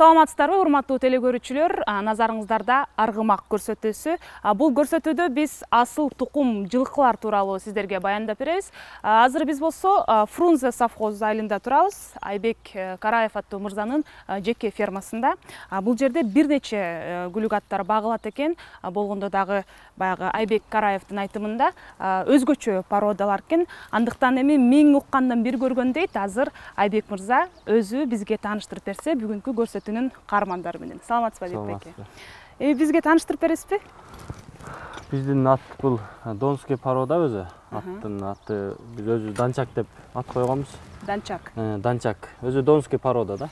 Саламатсыздарбы, урматтуу телекөрүүчүлөр, назарыңыздарда аргымак көрсөтүүсү. Бул көрсөтүүдө биз асыл тукум жылкылар тууралуу сиздерге баяндап беребиз. Азыр биз болсо Фрунзе совхозу айылында турабыз. Айбек Караев аттуу мырзанын жеке фермасында. Бул жерде бир нече күлүк аттар багылат экен. Болгондо дагы баягы Айбек Караевдин айтымында өзгөчө породалар экен. Андыктан эми мен уккандан бир көргөн дейт. Азыр Айбек мырза өзү бизге тааныштырып берсе, бүгүнкү көрсөтүүнүн каармандары менен. Саламатсызбы Айбек эке? Бизге тааныштырып бересизби? Биздин ат бул донский порода өзү. Аттын аты биз өзү Данчак деп ат койгонбуз. Данчак. Данчак. Өзү донский порода да.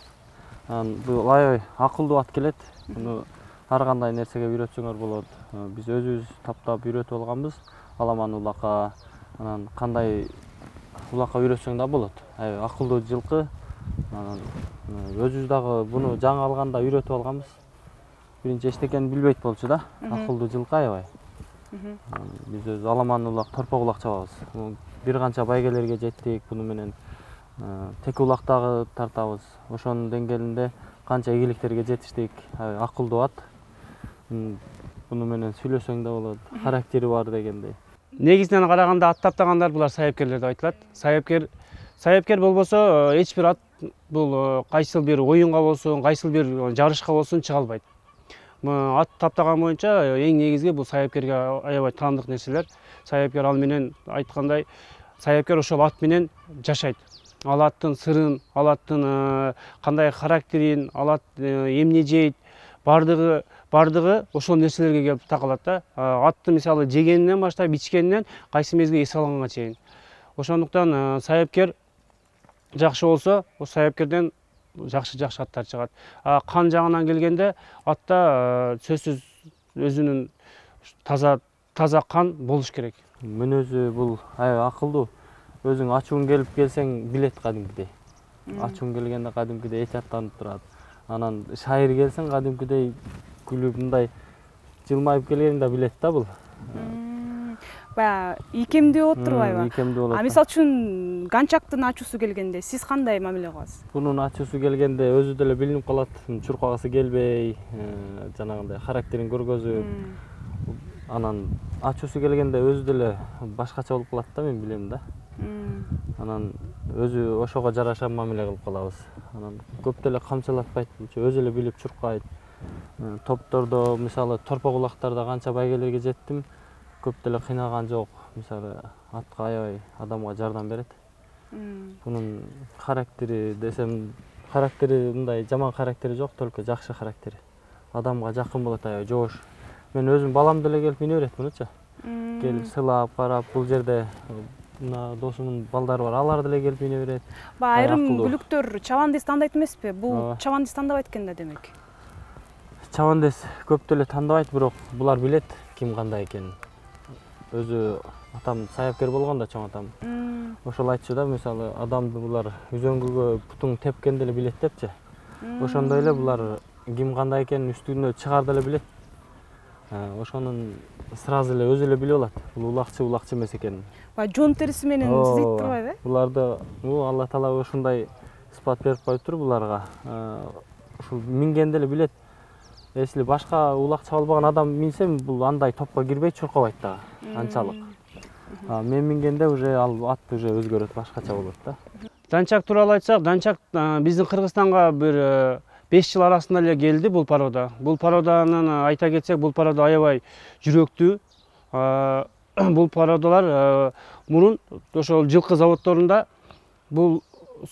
Бул аябай акылдуу ат келет. Муну ар кандай нерсеге үйрөтсөңөр болот. Биз өзүбүз таптап үйрөтүп алганбыз. Аламан улакка, анан кандай улакка үйрөтсөң да болот. Аябай акылдуу жылкы. Өзүбүз дагы буну жаңы алганда үйрөтүп алганбыз. Биринчи эчтекени билбейт болчу да. Акылдуу жылкы аябай. Биз өзү аламан улак, торпок улак чабабыз. Бир канча байгелерге жеттик. Буну менен теке улак дагы тартабыз. Ошонун деңгээлинде канча ийгиликтерге жетиштик. Акылдуу ат. Буну менен сүйлөсөң да болот. Характери бар дегендей. Негизинен караганда ат таптагандар булар сайыпкерлер деп айтылат. Сайыпкер болбосо эч бир ат бул кайсыл бир оюнга болсун, кайсыл бир жарышка болсун чыга албайт. Ат таптаган боюнча эң негизги бул сайыпкерге аябай таандык нерселер. Сайыпкер ал менен айткандай, сайыпкер ошол ат менен жашайт. Ал аттын сырын, ал аттын кандай характерин, ал ат эмне жейт, бардыгы ошол нерселерге келип такалат да. Атты мисалы жегенинен баштап ичкенинен кайсы мезгилде эс алганга чейин. Ошондуктан сайыпкер жакшы болсо, о сайыпкерден жакшы аттар чыгат. Кан жагынан келгенде атта сөзсүз өзүнүн таза кан болуш керек. Мүнөзү бул аябай акылдуу. Өзүң ачууң келип келсең билет кадимкидей. Ачууң келгенде кадимкидей эч аттанып турат. Анан шайыр келсең кадимкидей күлүп мындай жылмайып келгенин да билет да бул. Баягы ийкемдүү болуп турбайбы? Ийкемдүү болот. Мисалы үчүн ганчактын ачуусу келгенде сиз кандай мамиле кыласыз? Бунун ачуусу келгенде өзү деле билинип калат. Чуркагысы келбей, жанагындай характерин көргөзүп. Анан ачуусу келгенде өзү деле башкача болуп калат да, мен билем да. Анан өзү ошого жараша мамиле кылып калабыз. Анан көп деле камчылатпайт, өзү эле билип чуркайт. Топтордо, мисалы торпок улактарда канча байгелерге жеттим, көп деле кыйнаган жок. Мисалы атка аябай адамга жардам берет. Бунун характери десем, характери мындай жаман характери жок, только жакшы характери. Адамга жакын болот, аябай жоош. Мен өзүм балам деле келип мине берет мунучу. Келип сылап, карап, бул жерде мына досумдун балдары бар, алар деле келип мине берет. Айрым күлүктөр чабандес тандайт эмеспи? Бул чабандес тандабайт экен да демек. Чабандес көп деле тандабайт, бирок булар билет ким кандай экенин. Өзү атам сайыпкер болгондо, чоң атам. Ошол айтчу да, мисалы адамды булар үзөңгүгө бутуң тепкен деле билет депчи. Ошондой эле булар ким кандай экенин үстүнө чыгар деле билет. Ошонун сразу эле өзү эле билип алат. Бул улакчы эмес экенин. Жон териси менен издейт турбайбы? Буларды Алла Таала ушундай сыпат берип коюптур буларга. Ушул мингенде эле билет. Если башка улак чабылбаган адам минсем, бул андай топко кирбей чуркабайт дагы, анчалык. Мен мингенде уже ал ат уже өзгөрөт, башкача болот да. Данчак тууралуу айтсак, Данчак биздин Кыргызстанга бир 5 жыл арасында эле келди бул порода. Бул породанын айта кетсек, бул порода аябай жүрөктүү. Бул породалар мурун ошол жылкы заводдорунда бул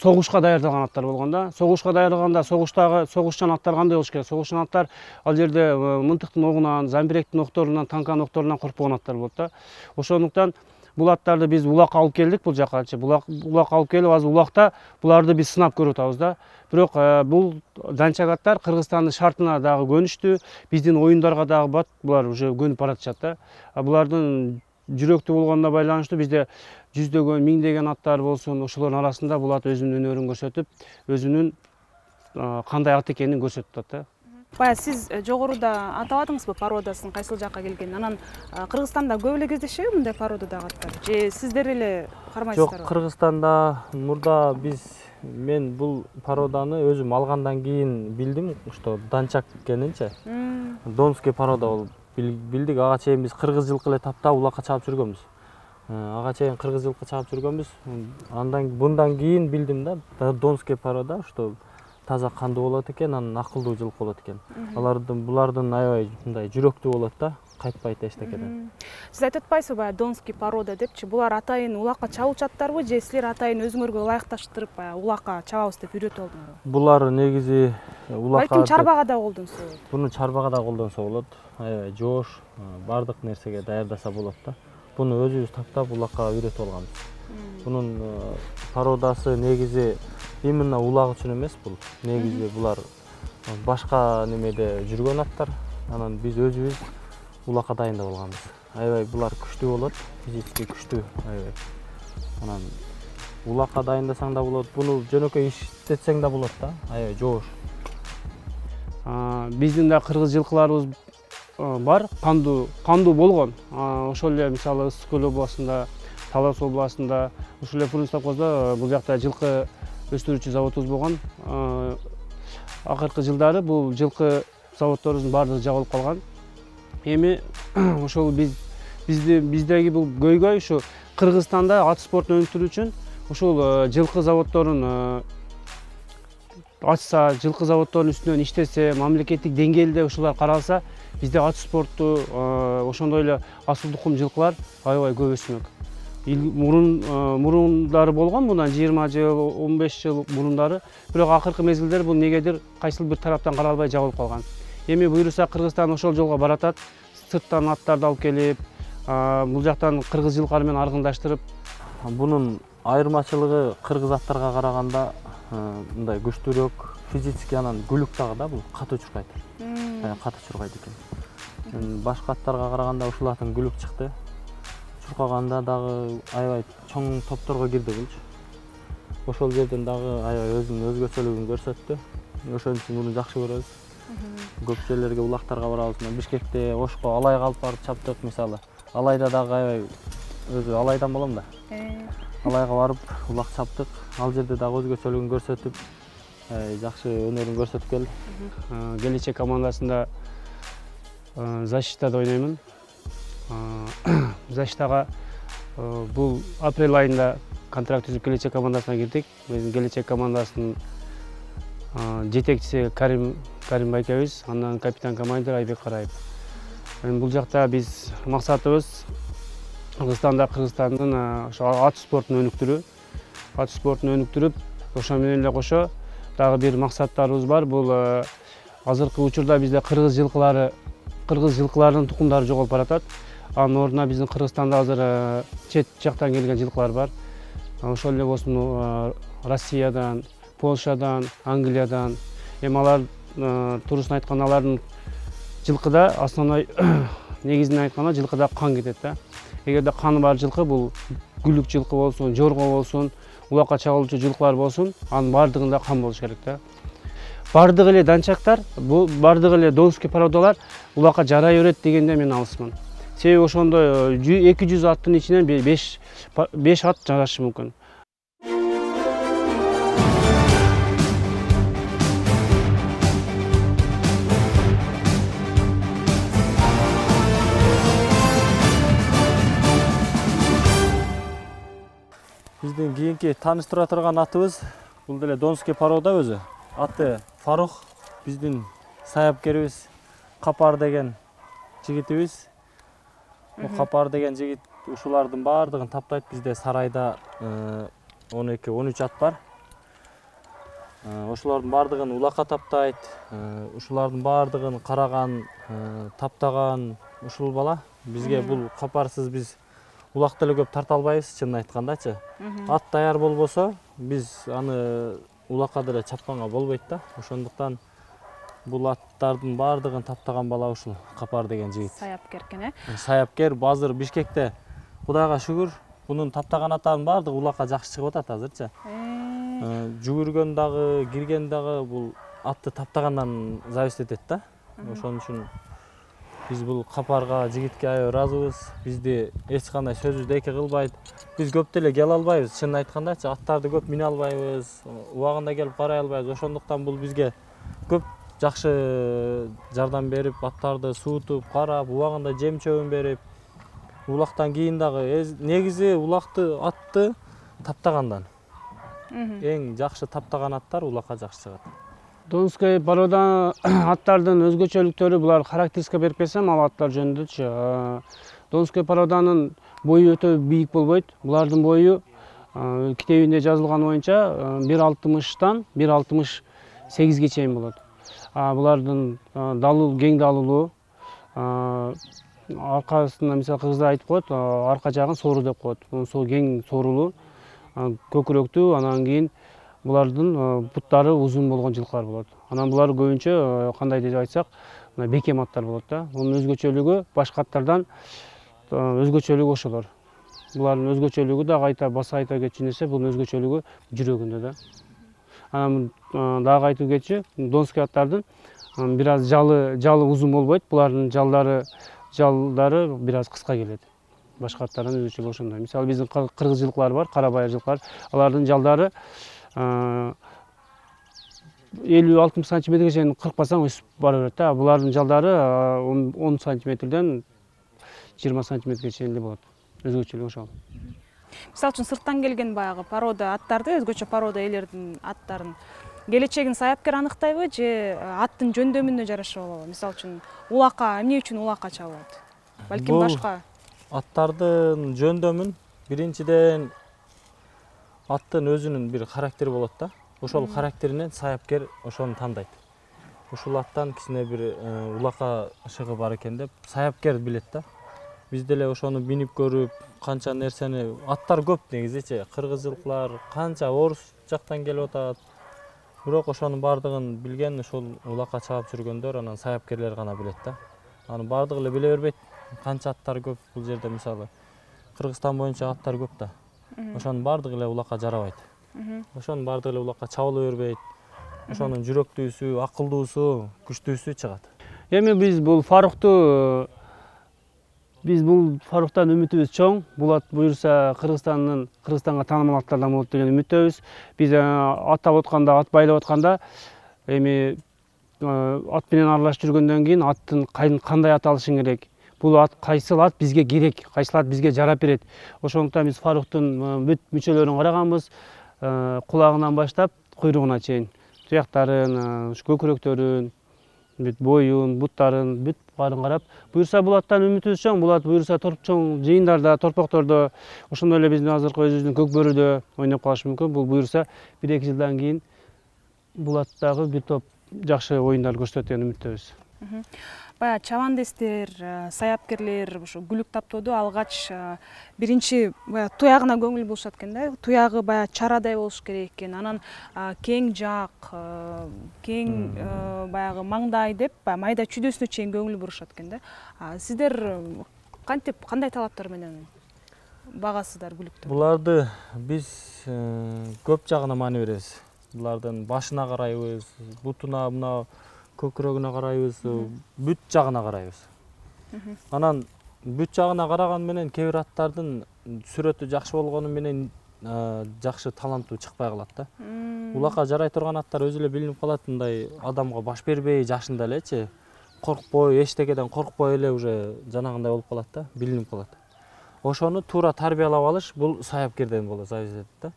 согушка даярдалган аттар болгон да. Согушка даярдалганда согушчан аттар кандай болуш керек? Согушчан аттар ал жерде мынтыктын огунан, замбиректин окторунан, танканын окторунан коркпогон аттар болот да. Ошондуктан бул аттарды биз улакка алып келдик бул жаккачы. Улак алып келип, азыр улакта буларды биз сынап көрүп атабыз да. Бирок бул данчак аттар Кыргызстандын шартына дагы көнүштү, биздин оюндарга дагы булар уже көнүп баратышат да. Булардын жүрөктүү болгонуна байланыштуу бизде жүздөгөн, миңдеген аттар болсун, ошолордун арасында бул ат өзүнүн өнөрүн көрсөтүп, өзүнүн кандай ат экенин көрсөтүп атат да. Бая сиз жогоруда атабадыңызбы породасын кайсыл жакка келгенин? Анан Кыргызстанда көп эле кездешеби мындай породадагы аттар? Же сиздер эле кармайсыздарбы? Жок, Кыргызстанда мурда биз мен бул породаны өзүм алгандан кийин билдим, что данчак экенинчи. Донский порода болуп билдик. Ага чейин биз кыргыз жылкы эле таптап улакка чабып жүргөнбүз. Ага чейин кыргыз жылкы чабып жүргөнбүз. Bundan кийин билдим да, донский порода, что таза кандуу болот экен, анан акылдуу жылкы болот экен. Булардын аябай мындай жүрөктүү болот да, кайтпайт эчтекеден. Сиз айтып атпайсызбы баягы донский порода депчи? Булар атайын улакка чабылчаттарбы же силер атайын өзүңөргө ылайыкташтырып баягы улакка чабабыз деп үйрөтүп алдыңарбы? Булар негизи улакка балким чарбага да колдонсо болот. Буну чарбага да колдонсо болот. Аябай жоош, бардык нерсеге даярдаса болот да. Буну өзүбүз таптап улакка үйрөтүп алганбыз. Бунун породасы негизи именно улак үчүн эмес бул. Негизи булар башка немеде жүргөн аттар. Анан биз өзүбүз улакка дайындап алганбыз. Аябай булар күчтүү болот, физически күчтүү, аябай. Анан улакка дайындасаң да болот, буну жөнөкөй иштетсең да болот да, аябай жоош. Биздин да кыргыз жылкыларыбыз бар, кандуу болгон. Ошол эле мисалы Ысык көл областында, Талас областында, ушул эле Фрунзе совхозунда бул жакта жылкы өстүрүүчү заводубуз болгон. Акыркы жылдары бул жылкы заводдорубуздун баардыгы жабылып калган. Эми ошол биздеги бул көйгөй ушу Кыргызстанда ат спортун өнүктүрүү үчүн ушул жылкы заводдорун ачса, жылкы заводдордун үстүнөн иштесе, мамлекеттик деңгээлде ушулар каралса, бизде ат спорту ошондой эле асыл тукум жылкылар аябай көп өсмөк. Мурундары болгон, мындан 20 жыл, 15 жыл мурундары, бирок акыркы мезгилдер бул негедир кайсыл бир тараптан каралбай жабылып калган. Эми буюрса Кыргызстан ошол жолго баратат, сырттан аттарды алып келип, бул жактан кыргыз жылкылары менен аргындаштырып. Бунун айырмачылыгы кыргыз аттарга караганда мындай күчтүүрөөк, физически анан күлүк дагы да, бул катуу чуркайт. Катуу чуркайт экен. Башка аттарга караганда ушулардын күлүк чыкты. Чуркаганда дагы аябай чоң топторго кирди булчу. Ошол жерден дагы аябай өзүнүн өзгөчөлүгүн көрсөттү. Ошон үчүн муну жакшы көрөбүз. Көп жерлерге улактарга барабыз. Бишкекте Ошко алайга алып барып чаптык мисалы. Алайда дагы аябай өзү алайдан болом да. Алайга барып улак чаптык. Ал жерде дагы өзгөчөлүгүн көрсөтүп, жакшы өнөрүн көрсөтүп келди. Келечек командасында защитада ойноймун. Защитага бул апрель айында контракт түзүп келечек командасына кирдик. Биздин келечек командасынын жетекчиси Карим байкебиз, андан капитан командир Айбек Караев. Бул жакта биз максатыбыз Кыргызстандын ат спортун өнүктүрүү. Ат спортун өнүктүрүп, ошо менен эле кошо дагы бир максаттарыбыз бар. Бул азыркы учурда бизде кыргыз жылкыларынын тукумдары жоголуп баратат. Анын ордуна биздин Кыргызстанда азыр чет жактан келген жылкылар бар. Ошол эле болсун Россиядан, Польшадан, Англиядан. Эми алар турусын айтканда алардын жылкыда основной негизинен айтканда жылкыда кан кетет да. Эгерде каны бар жылкы, бул күлүк жылкы болсун, жорго болсун, улакка чабылуучу жылкылар болсун, анын баардыгында кан болуш керек да. Бардыгы эле данчактар, бардыгы эле донский породалар улакка жарай берет дегенде мен алысмын. Себеби ошондой 200 аттын ичинен 5 ат жарашы мүмкүн. Биздин кийинки тааныштыра турган атыбыз бул деле донский порода өзү. Аты Фарух, биздин саяпкерибиз, Капар деген жигитибиз. Капар деген жигит ушулардын баардыгын таптайт. Бизде сарайда 12-13 ат бар. Ошолордун баардыгын улакка таптайт. Ушулардын баардыгын караган, таптаган ушул бала. Бизге бул Капарсыз биз улакты эле көп тарта албайбыз, чынын айткандачы. Ат даяр болбосо, биз аны улакка деле чапканга болбойт да. Ошондуктан бул аттардын баардыгын таптаган бала ушул Капар деген жигит. Саяпкер экен, Саяпкер азыр Бишкекте, Кудайга шүгүр, бунун таптаган аттардын баардыгы улакка жакшы чыгып атат азырчы. Жүгүргөн дагы, кирген дагы бул атты таптагандан зависит этет да. Ошон үчүн Биз бул капарга, жигитке аябай ыраазыбыз. Бизди эч кандай сөзүбүздү эки кылбайт. Биз көп деле келе албайбыз. Чынын айткандачы, аттарды көп мине албайбыз, убагында келип карай албайбыз. Ошондуктан бул бизге көп жакшы жардам берип, аттарды суутуп, карап, убагында жем чөбүн берип, улактан кийин дагы негизи атты таптагандан. Эң жакшы таптаган аттар улакка жакшы чыгат. Донской порода аттардын өзгөчөлүктөрү, булар характеристика берип берсем, ал аттар жөнүндөчү. Донской породанын бою өтө бийик болбойт. Булардын бою китебинде жазылган боюнча 1,60-тан 1,68ге чейин болот. Булардын кең далылуу, аркасында мисалы кыргыздар айтып коет, арка жагын соору деп коет. Кең соорулуу, көкүрөктүү, анан кийин булардын буттары узун болгон жылкылар болот. Анан булар көбүнчө кандай деп айтсак, бекем аттар болот да. Мунун өзгөчөлүгү башка аттардан өзгөчөлүгү ошолор. Булардын өзгөчөлүгү дагы баса айта кетчү нерсе, бунун өзгөчөлүгү жүрөгүндө да. Анан дагы айтып кетчү, донской аттардын бир аз жалы узун болбойт. Булардын жалдары бир аз кыска келет. Башка аттардан өзгөчөлүгү ошондой. Мисалы биздин кыргыз жылкылар бар, кара байыр жылкылар. Алардын жалдары 50-60 сантиметрге чейин кыркпасаң өсүп бара берет да. Булардын жалдары 10 сантиметрден 20 сантиметрге чейин эле болот. Өзгөчөлүгү ошол. Мисалы үчүн сырттан келген баягы порода аттарды, өзгөчө порода ээлердин аттарын келечегин саяпкер аныктайбы же аттын жөндөмүнө жараша болобу? Мисалы үчүн улакка эмне үчүн улакка чабылат? Балким башка. Аттардын жөндөмүн биринчиден аттын өзүнүн бир характери болот да. Ошол характеринен саяпкер ошону тандайт. Ушул аттан кичине бир улакка ышыгы бар экен деп саяпкер билет да. Биз деле ошону бинип көрүп, канча нерсени, аттар көп негизичи, кыргыз жылкылар, канча орус жактан келип атат. Бирок ошонун бардыгын билген ушул улакка чабып жүргөндөр, анан саяпкерлер гана билет да. Анын бардыгы эле биле бербейт. Канча аттар көп бул жерде, мисалы Кыргызстан боюнча аттар көп да. Ошонун бардыгы эле улакка жарабайт. Ошонун бардыгы эле улакка чабыла бербейт. Ошонун жүрөктүүсү, акылдуусу, күчтүүсү чыгат. Эми биз бул Фаруктан үмүтүбүз чоң. Бул ат буюрса Кыргызстанга таанымал аттардан болот деген үмүттөбүз. Биз ат алып атканда, ат байлап атканда эми ат менен аралашып жүргөндөн кийин аттын кандай ат алышың керек? Бул ат кайсыл ат бизге керек, кайсыл ат бизге жарап берет? Ошондуктан биз Фаруктун бүт мүчөлөрүн караганбыз. Кулагынан баштап куйругуна чейин, туяктарын, көкүрөктөрүн, боюн, буттарын, бүт баарын карап, буюрса бул аттан үмүтүбүз чоң. Бул ат буюрса чоң жыйындарда, торпоктордо, ошондой эле биздин азыркы өзүбүздүн көк бөрүдө ойноп калышы мүмкүн. Бул буюрса 1-2 жылдан кийин бул аттагы бир топ жакшы оюндар көрсөтөт деген үмүттөбүз. Баягы чабандестер, саяпкерлер ушу күлүк таптоодо алгач биринчи туягына көңүл бурушат экен да. Туягы баягы чарадай болуш керек экен. Анан кең жак, кең баягы маңдай деп майда чүйдөсүнө чейин көңүл бурушат экен да. Сиздер кантип, кандай талаптар менен багасыздар күлүктү? Буларды биз көп жагына маани беребиз. Булардын башына карайбыз, бутуна, мына көкүрөгүнө карайбыз, бүт жагына карайбыз. Анан бүт жагына караган менен кээ бир аттардын сүрөтү жакшы болгону менен жакшы таланттуу чыкпай калат да. Улакка жарай турган аттар өзү эле билинип калат, мындай адамга баш бербей, жашында элечи, коркпой, эчтекеден коркпой эле уже жанагындай болуп калат да, билинип калат. Ошону туура тарбиялап алыш бул саяпкерден болот, зависит этет да.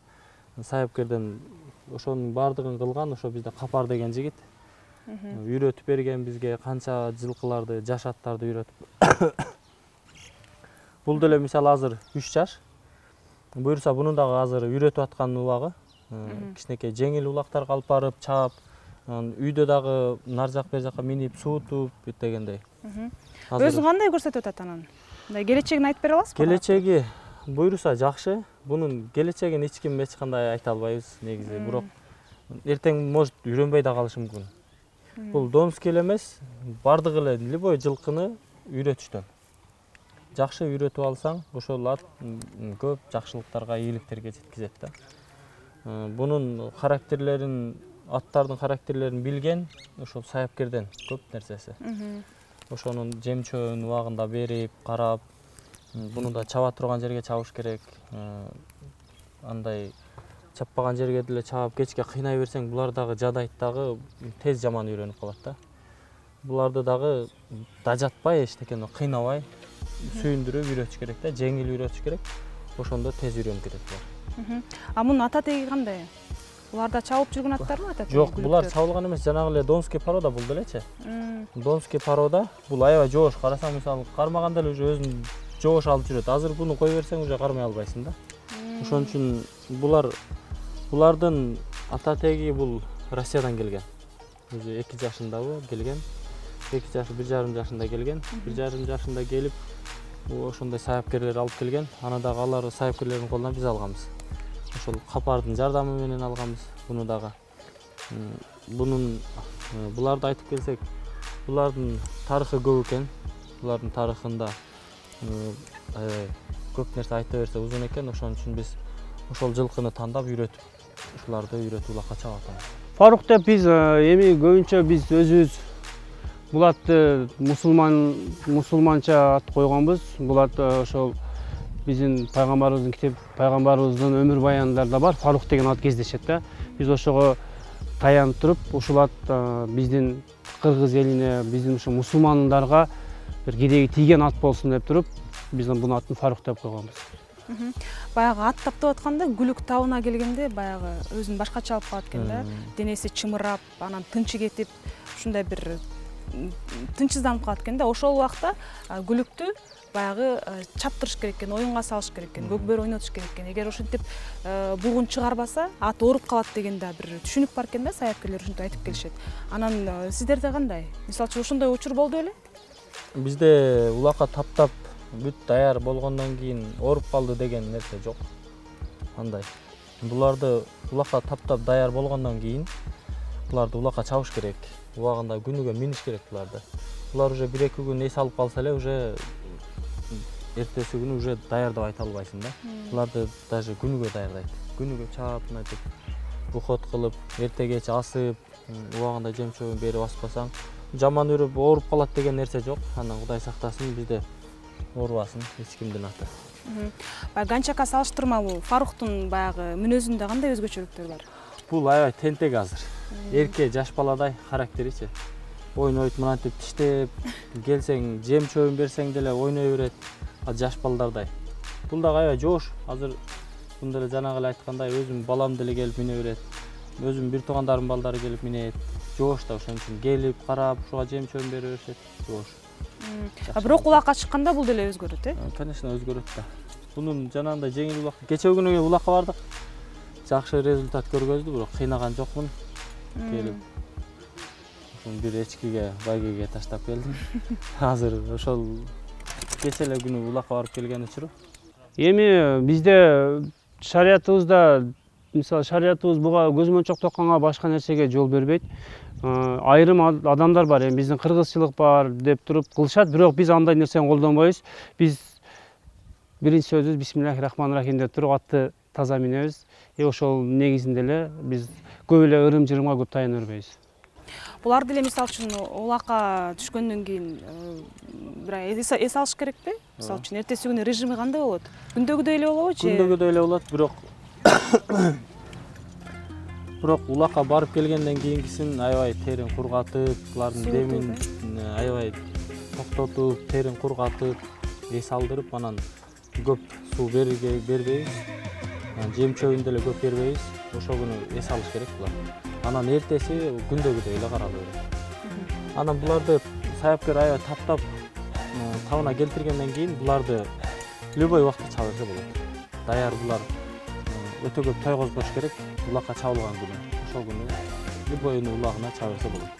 Саяпкерден ошонун бардыгын кылган ошо бизде Капар деген жигит. Үйрөтүп берген бизге канча жылкыларды, жаш аттарды үйрөтүп. Бул деле мисалы азыр 3 жаш. Буюрса бунун дагы азыр үйрөтүп аткан убагы. Кичинекей жеңил улактарга алып барып, чаап, үйдө дагы нар жак бер жакка минип, суутуп дегендей. Өзү кандай көрсөтүп атат анан? Мындай келечегин айтып бере аласызбы? Келечеги буюрса жакшы. Бунун келечегин эч ким эч кандай айта албайбыз негизи. Бирок эртең может үйрөнбөй да калышы мүмкүн. Бул донский эмес, бардыгы эле любой жылкыны үйрөтүштөн. Жакшы үйрөтүп алсаң, ошол ат көп жакшылыктарга, ийгиликтерге жеткизет да. Бунун характерлерин, аттардын характерлерин билген ошол саяпкерден көп нерсеси. ошонун жем чөбүн убагында берип карап, буну да чаба турган жерге чабыш керек. Андай чаппаган жерге деле чаап кечке кыйнай берсең, булар дагы жадайт дагы тез жаман үйрөнүп калат да. Буларды дагы дажатпай эчтекени кыйнабай сүйүндүрүп үйрөтүш керек да, жеңил үйрөтүш керек. Ошондо тез үйрөнүп кетет булар. А мунун ата теги кандай? Буларда чабып жүргөн аттарбы ата теги? Жок, булар чабылган эмес, жанагы эле донский порода бул делечи. Донский порода бул аябай жоош, карасаң мисалы кармаганда эле уже өзүн жоош алып жүрөт. Азыр буну кое берсең уже кармай албайсың да. Ошон үчүн булардын ата теги бул Россиядан келген. Уже 2 жашындабы келген. 2 жаш, 1,5 жашында келген. 1,5 жашында келип, ошондой сайапкерлер алып келген. Аны дагы алар сайапкерлердин колунан биз алганбыз. Ошол капардын жардамы менен алганбыз буну дагы. Буларды айтып келсек, булардын тарыхы көп экен. Булардын тарыхында көп нерсе айта берсе узун экен. Ошон үчүн биз ошол жылкыны тандап үйрөтүп, ушуларды үйрөтүп улакка чабып атабыз. Фарук деп биз эми көбүнчө биз өзүбүз бул атты мусулманча ат койгонбуз. Бул ат ошол биздин пайгамбарыбыздын өмүр баяндарында бар, Фарук деген ат кездешет да. Биз ошого таянып туруп, ушул ат биздин кыргыз элине, биздин ушу мусулмандарга бир кереги тийген ат болсун деп туруп, биз бул атын Фарук деп койгонбуз. Баягы ат таптап атканда Гүлүк табына келгенде баягы өзүн башкача алып калат экен да. Денеси чымырап, анан тынчы кетип, ушундай бир тынчсызданып калат экен да. Ошол убакта Гүлүктү баягы чаптырыш керек экен, оюнга салыш керек экен, көкбөр ойнотуш керек экен. Эгер ошентип бугун чыгарбаса, ат ооруп калат деген да бир түшүнүк бар экен да, саяпкерлер ушинтип айтып келишет. Анан сиздерде кандай? Мисалы үчүн ошондой учур болду беле? Бизде улакка таптап бүт даяр болгондон кийин ооруп калды деген нерсе жок. Андай. Буларды улакка таптап даяр болгондон кийин буларды улакка чабыш керек. Убагында күнүгө миниш керек буларды. Булар уже 1-2 күн эс алып калса эле уже эртеси күнү уже даяр деп айта албайсың да. Буларды даже күнүгө даярдайт. Күнүгө чаап, мынтип уход кылып, эрте кеч асып, убагында жем чөбүн берип аспасаң, жаман үрүп ооруп калат деген нерсе жок. Анан Кудай сактасын, бизде оорубасын эч кимдин аты. Ганчакка салыштырмалуу Фаруктун баягы мүнөзүндө кандай өзгөчөлүктөр бар? Бул аябай тентек азыр. Эрке жаш баладай характеричи. Ойнойт, мынтип тиштеп, келсең жем чөбүн берсең деле ойной берет. Жаш балдардай. Бул дагы аябай жоош. Азыр бунда эле жанагы эле айткандай өзүм балам деле келип мине берет. Өзүм бир туугандарымдын балдары келип минет. Жоош да, ошон үчүн келип карап, ушуга жем чөбүн бере беришет. Жоош. Бирок улакка чыкканда бул деле өзгөрөт, Конечно, өзгөрөт да. Бунун жанагындай жеңил улак. Кечээ күнү улакка бардык. Жакшы результат көргөздү, бирок кыйнаган жокмун. Келип бир эчкиге, байгеге таштап келдим. Азыр ошол кечээ эле күнү улакка барып келген учуру. Эми бизде шариятыбызда, мисалы шариятыбыз буга көзмөнчөк токконго башка нерсеге жол бербейт. Айрым адамдар бар, эми биздин кыргызчылык бар деп туруп кылышат, бирок биз андай нерсени колдонбойбуз. Биз биринчи сөзүбүз бисмиллахир-рахманир-рахим деп туруп атты таза минебиз. Ошол негизинде эле биз көп эле ырым-жырымга көп таяна бербейбиз. Булар деле мисалы үчүн улакка түшкөндөн кийин бир эс алыш керекпи? Мисалы үчүн эртеси күнү режими кандай болот? Күндөгүдөй эле болобу же? Күндөгүдөй эле болот, бирок улакка барып келгенден кийинкисин аябай терин кургатып, булардын демин аябай токтотуп, терин кургатып, эс алдырып, анан көп суу бербейбиз. Жем чөбүн деле көп бербейбиз. Ошол күнү эс алыш керек булар. Анан эртеси күндөгүдөй эле каралып берет. Анан буларды саяпкер аябай таптап табына келтиргенден кийин буларды любой убакта чаба берсе болот. Даяр булар өтө көп тойгозбош керек. Улакка чабылган күнү. Ошол күнү любой улагына чаба берсе болот.